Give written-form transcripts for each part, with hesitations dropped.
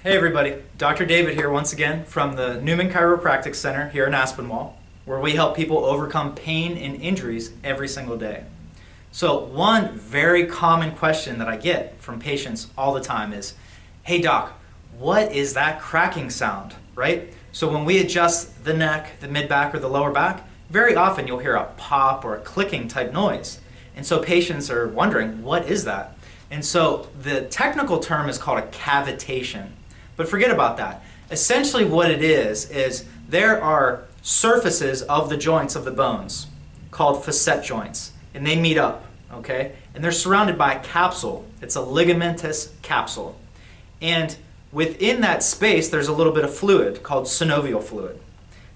Hey everybody, Dr. David here once again from the Newman Chiropractic Center here in Aspinwall, where we help people overcome pain and injuries every single day. So one very common question that I get from patients all the time is, hey doc, what is that cracking sound, right? So when we adjust the neck, the mid-back, or the lower back, very often you'll hear a pop or a clicking type noise. And so patients are wondering, what is that? And so the technical term is called a cavitation. But forget about that. Essentially what it is there are surfaces of the joints of the bones called facet joints, and they meet up, okay? And they're surrounded by a capsule. It's a ligamentous capsule. And within that space, there's a little bit of fluid called synovial fluid.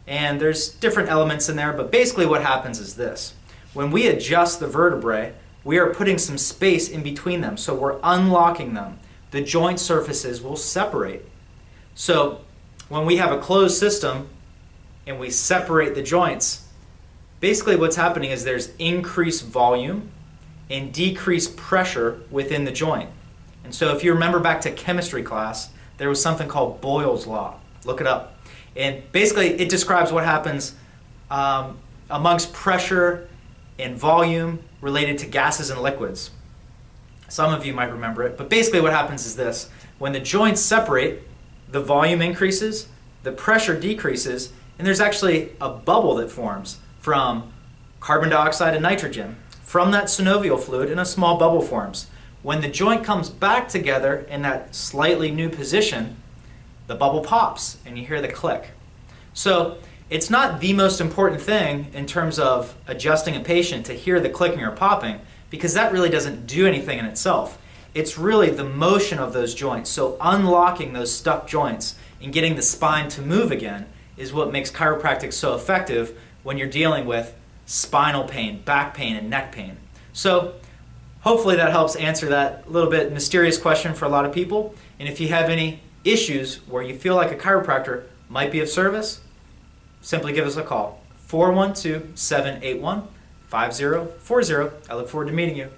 And there's different elements in there, but basically what happens is this. When we adjust the vertebrae, we are putting some space in between them, so we're unlocking them. The joint surfaces will separate. So when we have a closed system and we separate the joints, basically what's happening is there's increased volume and decreased pressure within the joint. And so if you remember back to chemistry class, there was something called Boyle's Law. Look it up. And basically it describes what happens amongst pressure and volume related to gases and liquids. Some of you might remember it, but basically what happens is this. When the joints separate, the volume increases, the pressure decreases, and there's actually a bubble that forms from carbon dioxide and nitrogen. From that synovial fluid, and a small bubble forms. When the joint comes back together in that slightly new position, the bubble pops and you hear the click. So it's not the most important thing in terms of adjusting a patient to hear the clicking or popping, because that really doesn't do anything in itself. It's really the motion of those joints. So unlocking those stuck joints and getting the spine to move again is what makes chiropractic so effective when you're dealing with spinal pain, back pain, and neck pain. So hopefully that helps answer that little bit mysterious question for a lot of people. And if you have any issues where you feel like a chiropractor might be of service, simply give us a call. 412-781-5040. I look forward to meeting you.